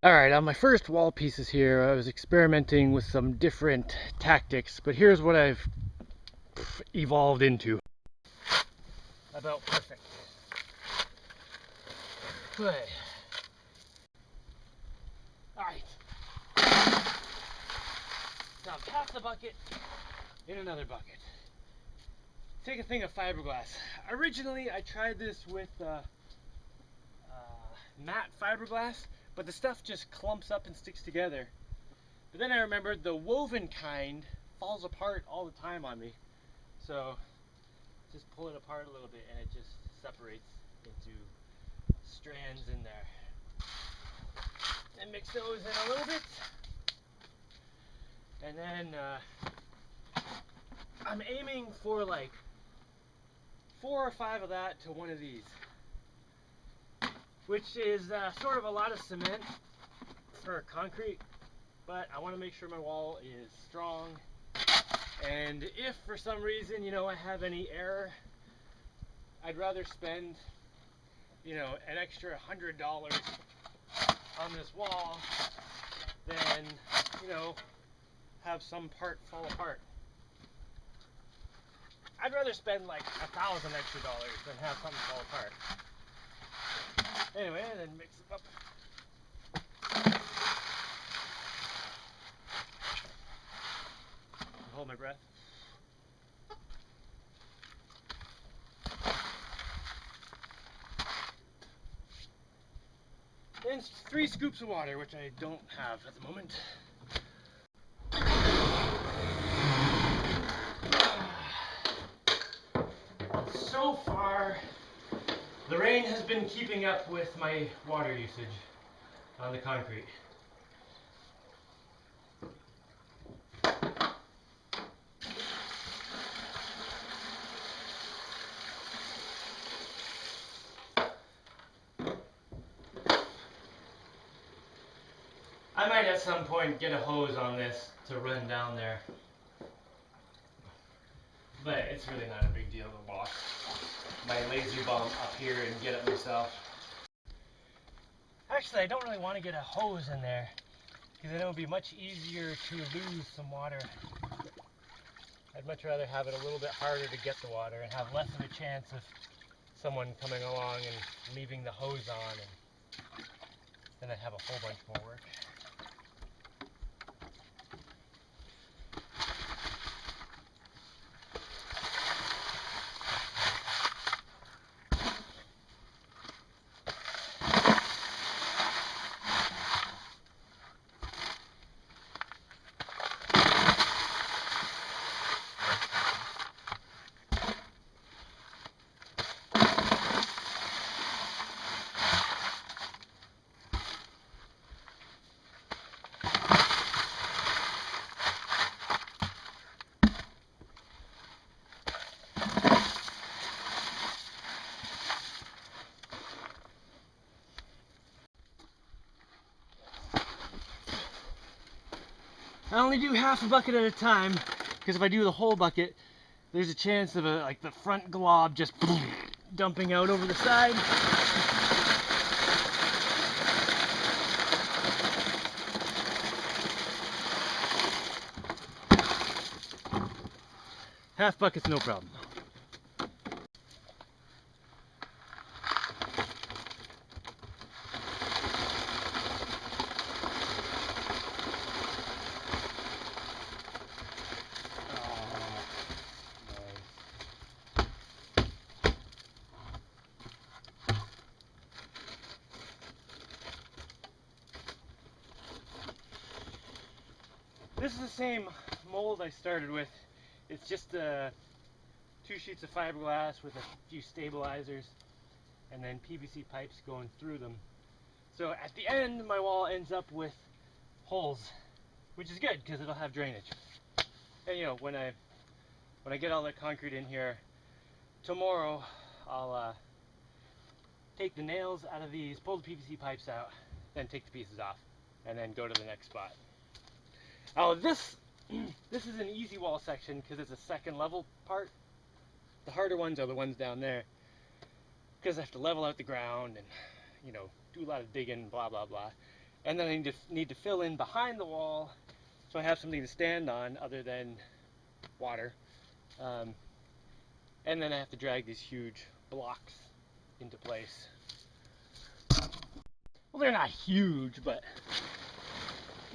Alright, on my first wall pieces here, I was experimenting with some different tactics, but here's what I've evolved into. About perfect. Good. Alright. Now half the bucket in another bucket. Take a thing of fiberglass. Originally, I tried this with matte fiberglass, but the stuff just clumps up and sticks together. But then I remembered the woven kind falls apart all the time on me. So just pull it apart a little bit and it just separates into strands in there. And mix those in a little bit. And then I'm aiming for like 4 or 5 of that to one of these, which is sort of a lot of cement for concrete, but I want to make sure my wall is strong. And if for some reason, I have any error, I'd rather spend, an extra $100 on this wall than, have some part fall apart. I'd rather spend like $1,000 extra than have something fall apart. Anyway, and then mix it up. Hold my breath. And 3 scoops of water, which I don't have at the moment. So far, the rain has been keeping up with my water usage on the concrete. I might at some point get a hose on this to run down there. But it's really not a big deal to walk my lazy bum up here and get it myself. Actually, I don't really want to get a hose in there because then it would be much easier to lose some water. I'd much rather have it a little bit harder to get the water and have less of a chance of someone coming along and leaving the hose on, and then I'd have a whole bunch more work. I only do half a bucket at a time, because if I do the whole bucket, there's a chance of the front glob just dumping out over the side. Half bucket's no problem. This is the same mold I started with. It's just 2 sheets of fiberglass with a few stabilizers and then PVC pipes going through them. So at the end, my wall ends up with holes, which is good because it'll have drainage. And when I get all the concrete in here tomorrow, I'll take the nails out of these, pull the PVC pipes out, then take the pieces off, and then go to the next spot. Oh, this is an easy wall section because it's a second level part. The harder ones are the ones down there because I have to level out the ground and do a lot of digging, blah blah blah. and then I need to fill in behind the wall so I have something to stand on other than water. And then I have to drag these huge blocks into place. Well, they're not huge, but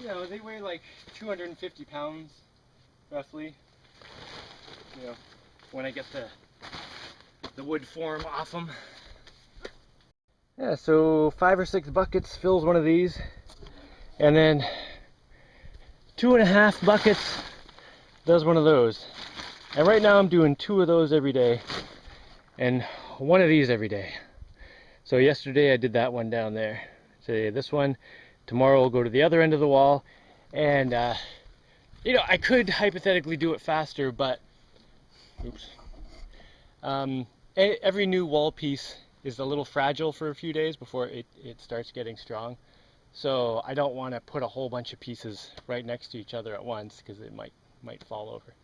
you know, they weigh like 250 pounds roughly. You know, when I get the wood form off them. Yeah, so 5 or 6 buckets fills one of these, and then 2.5 buckets does one of those. And right now I'm doing 2 of those every day and 1 of these every day. So yesterday I did that one down there. Today this one. Tomorrow I'll go to the other end of the wall, and you know, I could hypothetically do it faster, but oops. Every new wall piece is a little fragile for a few days before it starts getting strong. So I don't want to put a whole bunch of pieces right next to each other at once because it might fall over.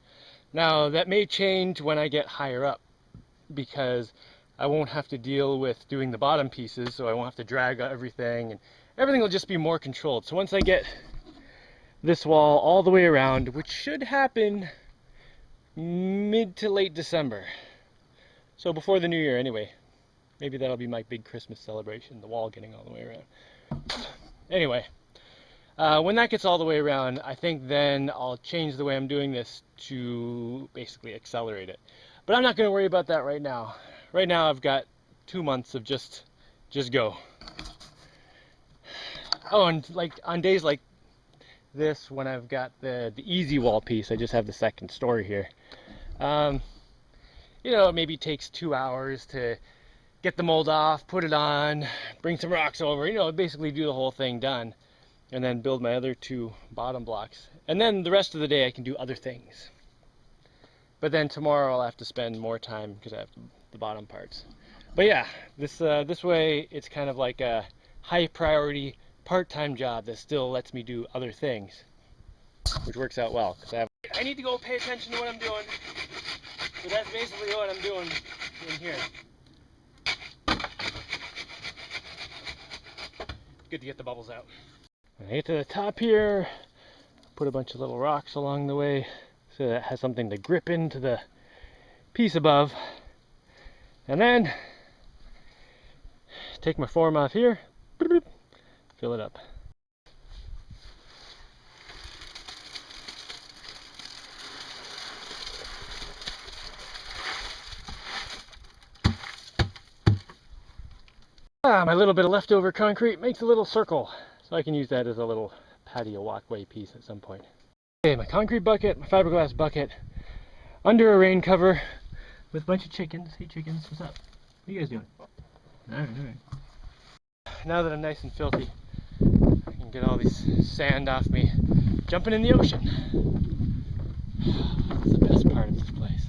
Now that may change when I get higher up, because I won't have to deal with doing the bottom pieces, so I won't have to drag everything, and everything will just be more controlled. So once I get this wall all the way around, which should happen mid to late December, so before the new year anyway. Maybe that'll be my big Christmas celebration, the wall getting all the way around. Anyway, when that gets all the way around, I think then I'll change the way I'm doing this to basically accelerate it. But I'm not going to worry about that right now. Right now I've got 2 months of just go. Oh, and like on days like this, when I've got the easy wall piece, I just have the second story here. You know, it maybe takes 2 hours to get the mold off, put it on, bring some rocks over, you know, basically do the whole thing done, and then build my other 2 bottom blocks. And then the rest of the day I can do other things. But then tomorrow I'll have to spend more time because I have the bottom parts. But yeah, this way it's kind of like a high priority part-time job that still lets me do other things, which works out well because I need to go pay attention to what I'm doing. So that's basically what I'm doing in here. Good to get the bubbles out. When I get to the top here, put a bunch of little rocks along the way so that it has something to grip into the piece above. And then take my form off here, fill it up. My little bit of leftover concrete makes a little circle, so I can use that as a little patio walkway piece at some point. Okay, my concrete bucket, my fiberglass bucket, under a rain cover with a bunch of chickens. Hey chickens, what's up? What are you guys doing? Alright. Now that I'm nice and filthy, I can get all this sand off me, jumping in the ocean. That's the best part of this place.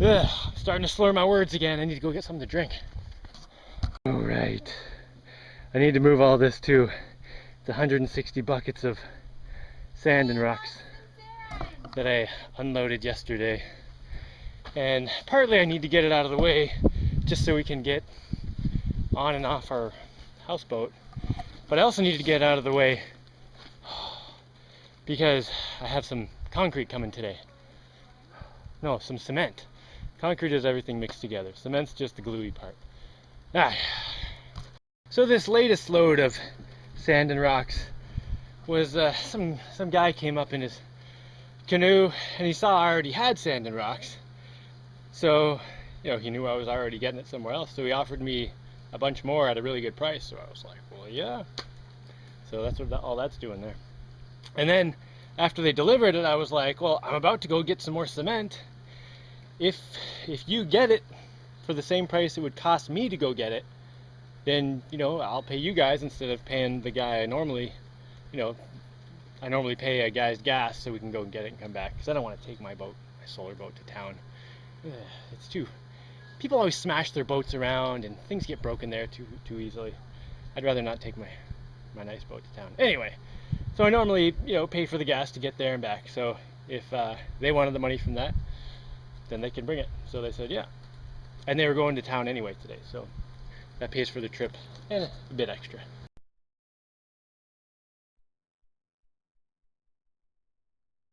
Ugh, I'm starting to slur my words again. I need to go get something to drink. Alright, I need to move all this too. It's 160 buckets of sand and rocks that I unloaded yesterday. And partly I need to get it out of the way just so we can get on and off our houseboat. But I also need to get it out of the way because I have some concrete coming today. No, some cement. Concrete is everything mixed together. Cement's just the gluey part. So this latest load of sand and rocks was some guy came up in his canoe and he saw I already had sand and rocks. So, you know, he knew I was already getting it somewhere else, so he offered me a bunch more at a really good price. So I was like, well, yeah. So that's what all that's doing there. And then after they delivered it, I was like, well, I'm about to go get some more cement. If you get it for the same price it would cost me to go get it, then, you know, I'll pay you guys instead of paying the guy I normally, you know, I normally pay a guy's gas so we can go and get it and come back, because I don't want to take my boat, my solar boat, to town. It's too, people always smash their boats around and things get broken there too easily. I'd rather not take my nice boat to town. Anyway, so I normally, you know, pay for the gas to get there and back. So if they wanted the money from that, then they can bring it. So they said, yeah. And they were going to town anyway today, so that pays for the trip and a bit extra.